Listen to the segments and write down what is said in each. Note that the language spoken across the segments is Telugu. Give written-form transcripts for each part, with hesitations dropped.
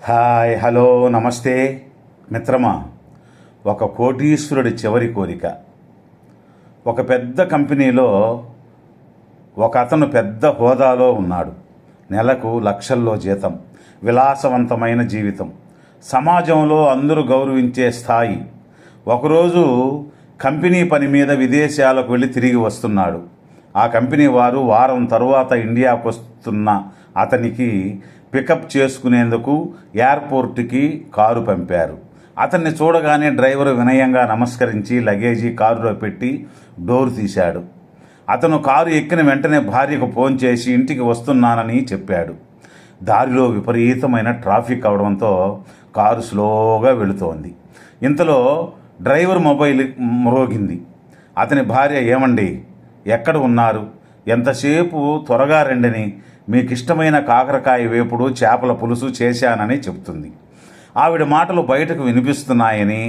హాయ్, హలో, నమస్తే మిత్రమా. ఒక కోటీశ్వరుడి చివరి కోరిక. ఒక పెద్ద కంపెనీలో ఒక అతను పెద్ద హోదాలో ఉన్నాడు. నెలకు లక్షల్లో జీతం, విలాసవంతమైన జీవితం, సమాజంలో అందరూ గౌరవించే స్థాయి. ఒకరోజు కంపెనీ పని మీద విదేశాలకు వెళ్ళి తిరిగి వస్తున్నాడు. ఆ కంపెనీ వారు వారం తరువాత ఇండియాకు వస్తున్న అతనికి పికప్ చేసుకునేందుకు ఎయిర్పోర్ట్కి కారు పంపారు. అతన్ని చూడగానే డ్రైవరు వినయంగా నమస్కరించి లగేజీ కారులో పెట్టి డోర్ తీశాడు. అతను కారు ఎక్కిన వెంటనే భార్యకు ఫోన్ చేసి ఇంటికి వస్తున్నానని చెప్పాడు. దారిలో విపరీతమైన ట్రాఫిక్ అవడంతో కారు స్లోగా వెళుతోంది. ఇంతలో డ్రైవర్ మొబైల్ మ్రోగింది. అతని భార్య, ఏమండి, ఎక్కడ ఉన్నారు? ఎంతసేపు, త్వరగా రండని, మీకు ఇష్టమైన కాకరకాయ వేపుడు, చేపల పులుసు చేశానని చెప్తుంది. ఆవిడ మాటలు బయటకు వినిపిస్తున్నాయని,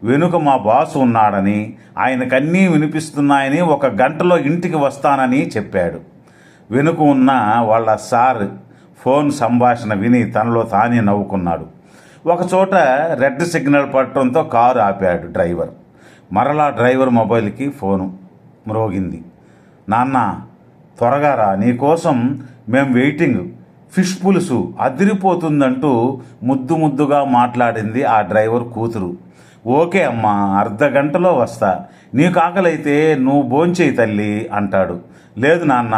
వెనుక మా బాసు ఉన్నాడని, ఆయనకన్నీ వినిపిస్తున్నాయని, 1 గంటలో ఇంటికి వస్తానని చెప్పాడు. వెనుక ఉన్న వాళ్ళ సార్ ఫోన్ సంభాషణ విని తనలో తానే నవ్వుకున్నాడు. ఒకచోట రెడ్ సిగ్నల్ పడటంతో కారు ఆపాడు డ్రైవర్. మరలా డ్రైవర్ మొబైల్కి ఫోను మ్రోగింది. నాన్న, త్వరగా రా, నీకోసం మేం వెయిటింగ్, ఫిష్ పులుసు అదిరిపోతుందంటూ ముద్దుగా మాట్లాడింది ఆ డ్రైవర్ కూతురు. ఓకే అమ్మా, అర్ధగంటలో వస్తా, నీకు ఆకలైతే నువ్వు భోంచేయి తల్లి అంటాడు. లేదు నాన్న,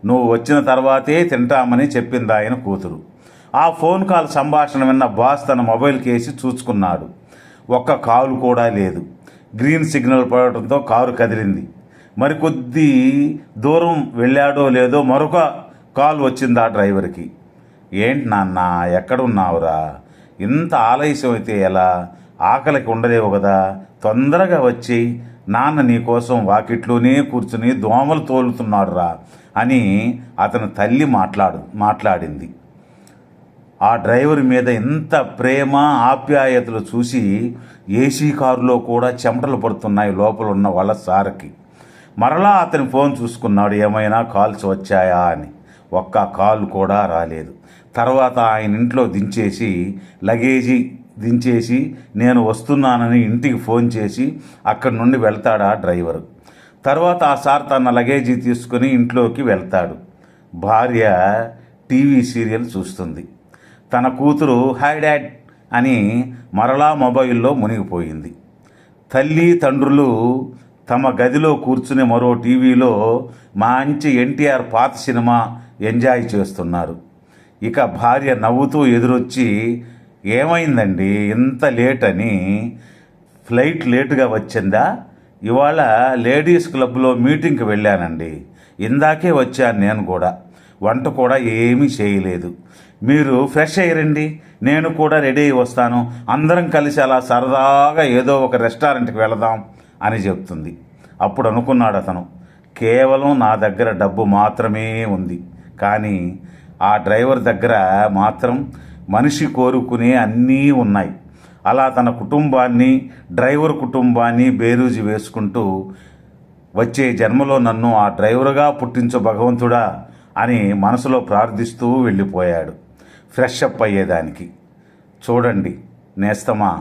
నువ్వు వచ్చిన తర్వాతే తింటామని చెప్పింది ఆయన కూతురు. ఆ ఫోన్ కాల్ సంభాషణ విన్న బాస్ తన మొబైల్ కేసి చూసుకున్నాడు. 1 కాలు కూడా లేదు. గ్రీన్ సిగ్నల్ పడటంతో కారు కదిలింది. మరికొద్ది దూరం వెళ్ళాడో లేదో మరొక కాల్ వచ్చింది ఆ డ్రైవర్కి. ఏంటి నాన్న, ఎక్కడున్నావురా? ఇంత ఆలస్యం అయితే ఎలా? ఆకలికి ఉండలేవు కదా, తొందరగా వచ్చి, నాన్న నీకోసం వాకిట్లోనే కూర్చుని దోమలు తోలుతున్నాడు రా అని అతని తల్లి మాట్లాడింది. ఆ డ్రైవర్ మీద ఎంత ప్రేమ, ఆప్యాయతలు చూసి ఏసీ కారులో కూడా చెమటలు పడుతున్నాయి లోపల ఉన్న వాళ్ళ సార్కి. మరలా అతని ఫోన్ చూసుకున్నాడు, ఏమైనా కాల్స్ వచ్చాయా అని. 1 కాల్ కూడా రాలేదు. తర్వాత ఆయన ఇంట్లో లగేజీ దించేసి నేను వస్తున్నానని ఇంటికి ఫోన్ చేసి అక్కడి నుండి వెళ్తాడా డ్రైవరు. తర్వాత ఆ సార్ తన లగేజీ తీసుకుని ఇంట్లోకి వెళ్తాడు. భార్య టీవీ సీరియల్ చూస్తుంది. తన కూతురు హాయ్ డాడ్ అని మరలా మొబైల్లో మునిగిపోయింది. తల్లి తండ్రులు తమ గదిలో కూర్చుని మరో టీవీలో మంచి ఎన్టీఆర్ పాత సినిమా ఎంజాయ్ చేస్తున్నారు. ఇక భార్య నవ్వుతూ ఎదురొచ్చి, ఏమైందండి ఇంత లేట్ అని? ఫ్లైట్ లేటుగా వచ్చిందా? ఇవాళ లేడీస్ క్లబ్లో మీటింగ్కి వెళ్ళానండి, ఇందాకే వచ్చాను నేను కూడా, వంట కూడా ఏమీ చేయలేదు. మీరు ఫ్రెష్ అయ్యారండి, నేను కూడా రెడీ అయి వస్తాను, అందరం కలిసి అలా సరదాగా ఏదో ఒక రెస్టారెంట్కి వెళదాం అని చెప్తుంది. అప్పుడు అనుకున్నాడు అతను, కేవలం నా దగ్గర డబ్బు మాత్రమే ఉంది, కానీ ఆ డ్రైవర్ దగ్గర మాత్రం మనిషి కోరుకునే అన్నీ ఉన్నాయి. అలా తన కుటుంబాన్ని, డ్రైవర్ కుటుంబాన్ని బేరీజు వేసుకుంటూ, వచ్చే జన్మలో నన్ను ఆ డ్రైవర్గా పుట్టించు భగవంతుడా అని మనసులో ప్రార్థిస్తూ వెళ్ళిపోయాడు ఫ్రెష్ అప్ అయ్యేదానికి. చూడండి నేస్తమా,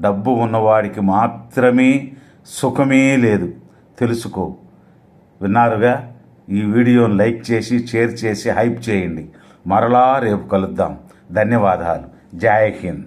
డబ్బు ఉన్నవాడికి మాత్రమే సుఖమే లేదు, తెలుసుకో. విన్నారుగా? ఈ వీడియోని లైక్ చేసి, షేర్ చేసి, హైప్ చేయండి. మరలా రేపు కలుద్దాం. ధన్యవాదాలు. జై హింద్.